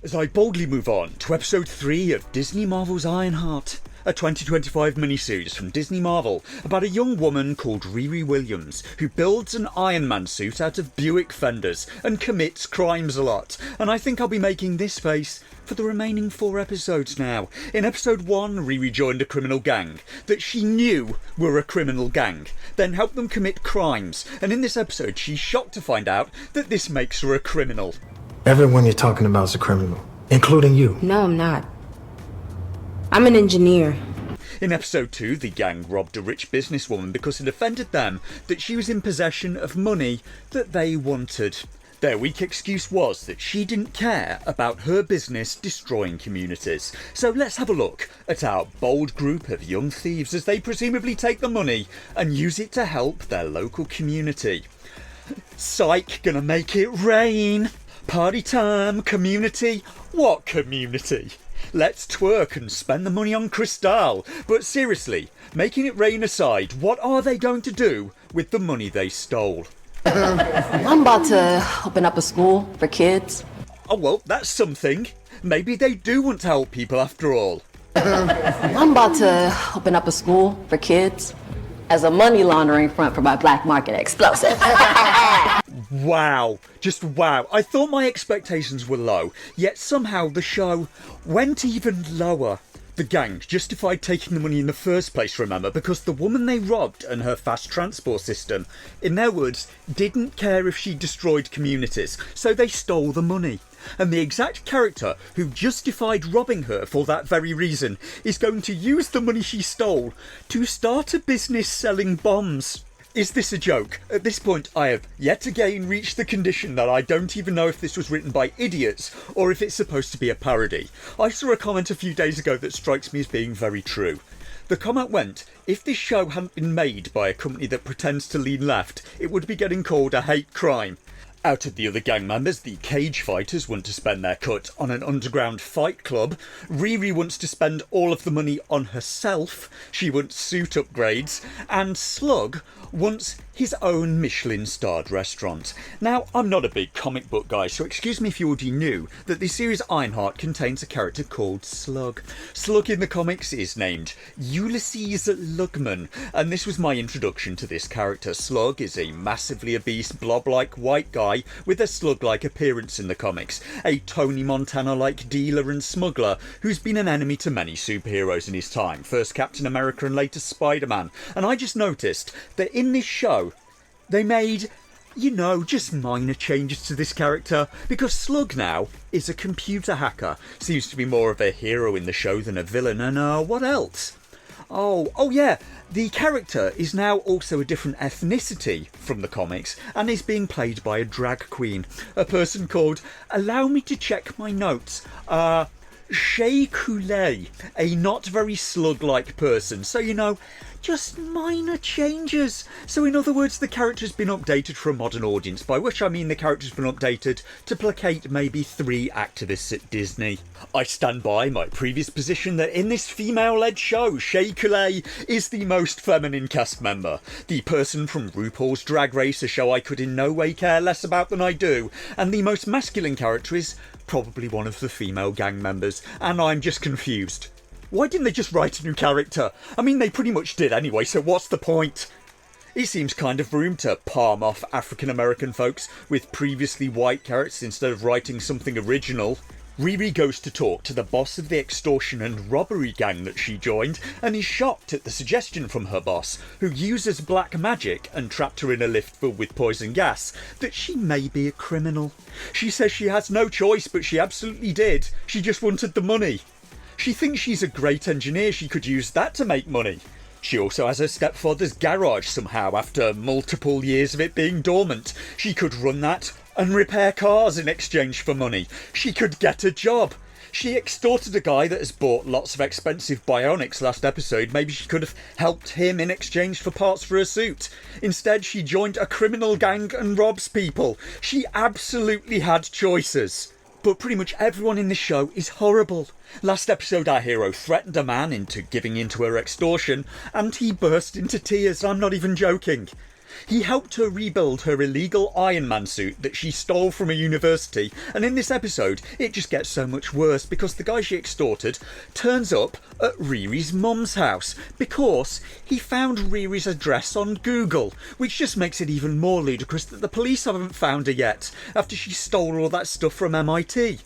As I boldly move on to episode 3 of Disney Marvel's Ironheart, a 2025 miniseries from Disney Marvel about a young woman called Riri Williams who builds an Iron Man suit out of Buick fenders and commits crimes a lot. And I think I'll be making this face for the remaining 4 episodes now. In episode 1, Riri joined a criminal gang that she knew were a criminal gang, then helped them commit crimes, and in this episode she's shocked to find out that this makes her a criminal. Everyone you're talking about is a criminal, including you. No, I'm not. I'm an engineer. In episode 2, the gang robbed a rich businesswoman because it offended them that she was in possession of money that they wanted. Their weak excuse was that she didn't care about her business destroying communities. So let's have a look at our bold group of young thieves as they presumably take the money and use it to help their local community. Psych, gonna make it rain! Party time, community. What community? Let's twerk and spend the money on Cristal. But seriously, making it rain aside, what are they going to do with the money they stole? I'm about to open up a school for kids. Oh well, that's something. Maybe they do want to help people after all. I'm about to open up a school for kids as a money laundering front for my black market explosive. Wow, just wow. I thought my expectations were low, yet somehow the show went even lower. The gang justified taking the money in the first place, remember, because the woman they robbed and her fast transport system, in their words, didn't care if she destroyed communities, so they stole the money. And the exact character who justified robbing her for that very reason is going to use the money she stole to start a business selling bombs. Is this a joke? At this point, I have yet again reached the condition that I don't even know if this was written by idiots or if it's supposed to be a parody. I saw a comment a few days ago that strikes me as being very true. The comment went, if this show hadn't been made by a company that pretends to lean left, it would be getting called a hate crime. Out of the other gang members, the cage fighters want to spend their cut on an underground fight club. Riri wants to spend all of the money on herself. She wants suit upgrades. And Slug wants his own Michelin-starred restaurant. Now, I'm not a big comic book guy, so excuse me if you already knew that the series Ironheart contains a character called Slug. Slug in the comics is named Ulysses Lugman, and this was my introduction to this character. Slug is a massively obese, blob-like white guy with a slug-like appearance in the comics, a Tony Montana-like dealer and smuggler who's been an enemy to many superheroes in his time, first Captain America and later Spider-Man. And I just noticed that in this show, they made, just minor changes to this character, because Slug now is a computer hacker. Seems to be more of a hero in the show than a villain, and what else? Oh yeah, the character is now also a different ethnicity from the comics and is being played by a drag queen, a person called, allow me to check my notes, Shea Coulee, a not very slug-like person, so just minor changes. So in other words, the character's been updated for a modern audience, by which I mean the character's been updated to placate maybe 3 activists at Disney. I stand by my previous position that in this female-led show, Shea Coulee is the most feminine cast member. The person from RuPaul's Drag Race, a show I could in no way care less about than I do, and the most masculine character is probably one of the female gang members, and I'm just confused. Why didn't they just write a new character? I mean, they pretty much did anyway, so what's the point? It seems kind of rude to palm off African American folks with previously white characters instead of writing something original. Riri goes to talk to the boss of the extortion and robbery gang that she joined and is shocked at the suggestion from her boss, who uses black magic and trapped her in a lift filled with poison gas, that she may be a criminal. She says she has no choice, but she absolutely did. She just wanted the money. She thinks she's a great engineer, she could use that to make money. She also has her stepfather's garage somehow after multiple years of it being dormant. She could run that and repair cars in exchange for money. She could get a job. She extorted a guy that has bought lots of expensive bionics last episode. Maybe she could have helped him in exchange for parts for her suit. Instead, she joined a criminal gang and robs people. She absolutely had choices. But pretty much everyone in this show is horrible. Last episode, our hero threatened a man into giving in to her extortion, and he burst into tears. I'm not even joking. He helped her rebuild her illegal Iron Man suit that she stole from a university, and in this episode it just gets so much worse because the guy she extorted turns up at Riri's mum's house because he found Riri's address on Google, which just makes it even more ludicrous that the police haven't found her yet after she stole all that stuff from MIT.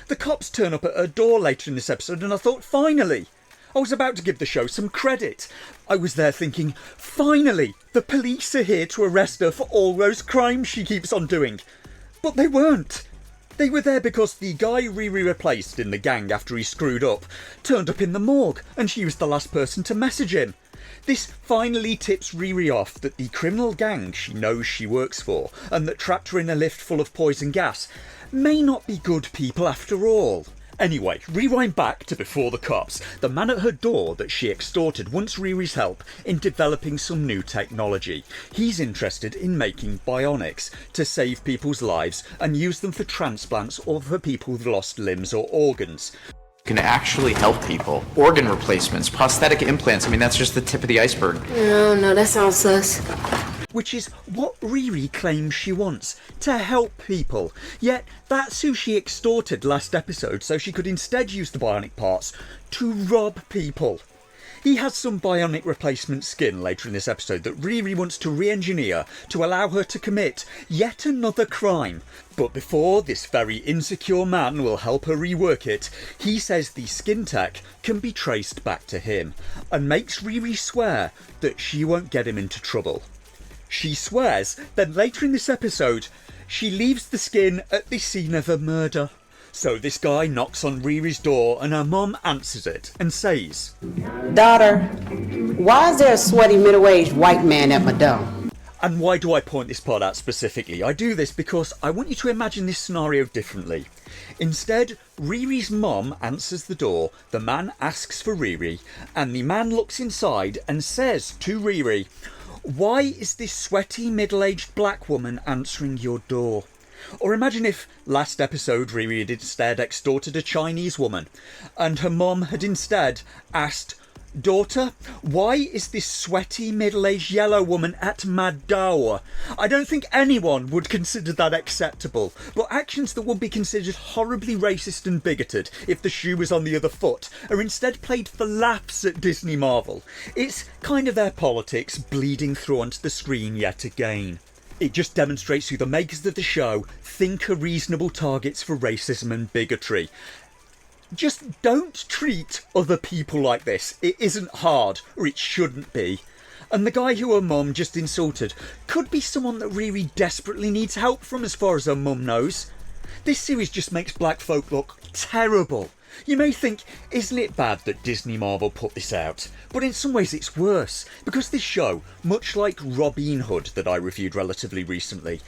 The cops turn up at her door later in this episode and I thought, finally! I was about to give the show some credit. I was there thinking, finally, the police are here to arrest her for all those crimes she keeps on doing. But they weren't. They were there because the guy Riri replaced in the gang after he screwed up turned up in the morgue and she was the last person to message him. This finally tips Riri off that the criminal gang she knows she works for and that trapped her in a lift full of poison gas may not be good people after all. Anyway, rewind back to before the cops. The man at her door that she extorted wants Riri's help in developing some new technology. He's interested in making bionics to save people's lives and use them for transplants or for people who've lost limbs or organs. Can actually help people. Organ replacements, prosthetic implants, I mean, that's just the tip of the iceberg. No, that sounds sus. Which is what Riri claims she wants, to help people. Yet that's who she extorted last episode so she could instead use the bionic parts to rob people. He has some bionic replacement skin later in this episode that Riri wants to re-engineer to allow her to commit yet another crime. But before this very insecure man will help her rework it, he says the skin tech can be traced back to him and makes Riri swear that she won't get him into trouble. She swears, then later in this episode, she leaves the skin at the scene of a murder. So this guy knocks on Riri's door and her mum answers it and says, "Daughter, why is there a sweaty middle-aged white man at my door?" And why do I point this part out specifically? I do this because I want you to imagine this scenario differently. Instead, Riri's mum answers the door, the man asks for Riri, and the man looks inside and says to Riri, "Why is this sweaty middle-aged black woman answering your door?" Or imagine if last episode Riri had instead extorted a Chinese woman and her mum had instead asked, "Daughter, why is this sweaty middle-aged yellow woman at my door?" I don't think anyone would consider that acceptable, but actions that would be considered horribly racist and bigoted if the shoe was on the other foot are instead played for laughs at Disney Marvel. It's kind of their politics bleeding through onto the screen yet again. It just demonstrates who the makers of the show think are reasonable targets for racism and bigotry. Just don't treat other people like this. It isn't hard, or it shouldn't be. And the guy who her mum just insulted could be someone that Riri desperately needs help from as far as her mum knows. This series just makes black folk look terrible. You may think, isn't it bad that Disney Marvel put this out? But in some ways it's worse, because this show, much like Robin Hood that I reviewed relatively recently,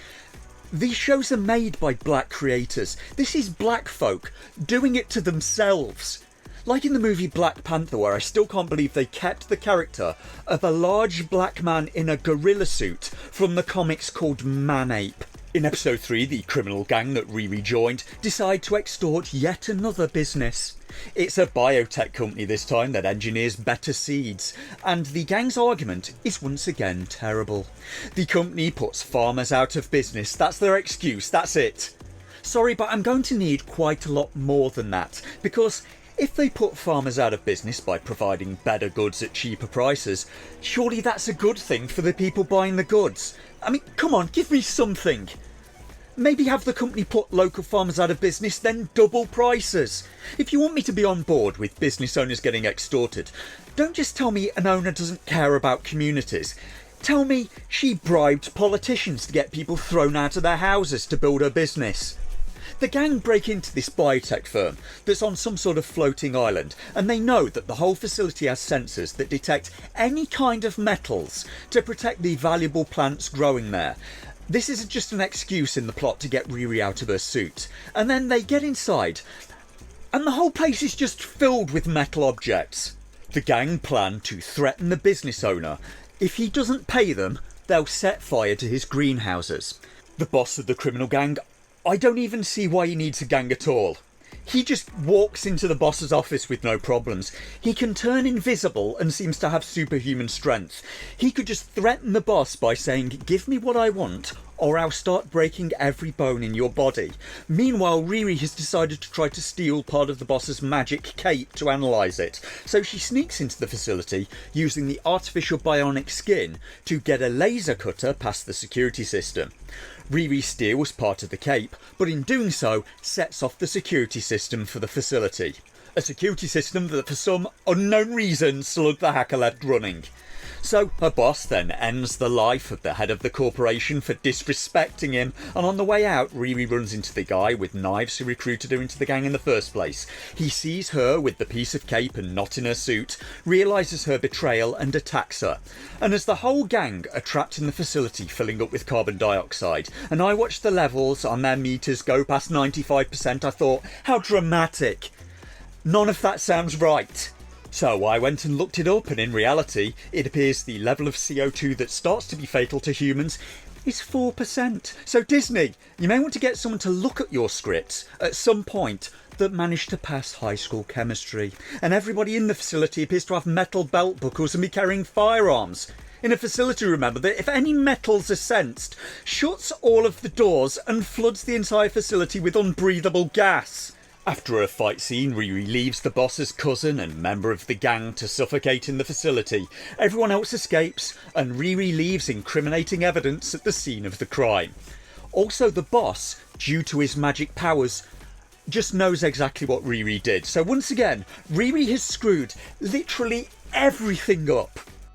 these shows are made by black creators. This is black folk doing it to themselves. Like in the movie Black Panther, where I still can't believe they kept the character of a large black man in a gorilla suit from the comics called Man-Ape. In episode 3, the criminal gang that Riri joined decide to extort yet another business. It's a biotech company this time that engineers better seeds, and the gang's argument is once again terrible. The company puts farmers out of business, that's their excuse, that's it. Sorry, but I'm going to need quite a lot more than that, because if they put farmers out of business by providing better goods at cheaper prices, surely that's a good thing for the people buying the goods. I mean, come on, give me something. Maybe have the company put local farmers out of business, then double prices. If you want me to be on board with business owners getting extorted, don't just tell me an owner doesn't care about communities. Tell me she bribed politicians to get people thrown out of their houses to build her business. The gang break into this biotech firm that's on some sort of floating island, and they know that the whole facility has sensors that detect any kind of metals to protect the valuable plants growing there. This is just an excuse in the plot to get Riri out of her suit. And then they get inside, and the whole place is just filled with metal objects. The gang plan to threaten the business owner. If he doesn't pay them, they'll set fire to his greenhouses. The boss of the criminal gang, I don't even see why he needs a gang at all. He just walks into the boss's office with no problems. He can turn invisible and seems to have superhuman strength. He could just threaten the boss by saying, "Give me what I want, or I'll start breaking every bone in your body." Meanwhile, Riri has decided to try to steal part of the boss's magic cape to analyse it, so she sneaks into the facility using the artificial bionic skin to get a laser cutter past the security system. Riri steals part of the cape, but in doing so sets off the security system for the facility. A security system that for some unknown reason Slug the Hacker left running. So her boss then ends the life of the head of the corporation for disrespecting him, and on the way out Riri runs into the guy with knives who recruited her into the gang in the first place. He sees her with the piece of cape and not in her suit, realises her betrayal and attacks her. And as the whole gang are trapped in the facility filling up with carbon dioxide, and I watched the levels on their meters go past 95%, I thought, how dramatic. None of that sounds right. So I went and looked it up, and in reality, it appears the level of CO2 that starts to be fatal to humans is 4%. So Disney, you may want to get someone to look at your scripts at some point that managed to pass high school chemistry. And everybody in the facility appears to have metal belt buckles and be carrying firearms. In a facility, remember, that if any metals are sensed, shuts all of the doors and floods the entire facility with unbreathable gas. After a fight scene, Riri leaves the boss's cousin and member of the gang to suffocate in the facility. Everyone else escapes, and Riri leaves incriminating evidence at the scene of the crime. Also, the boss, due to his magic powers, just knows exactly what Riri did. So once again, Riri has screwed literally everything up.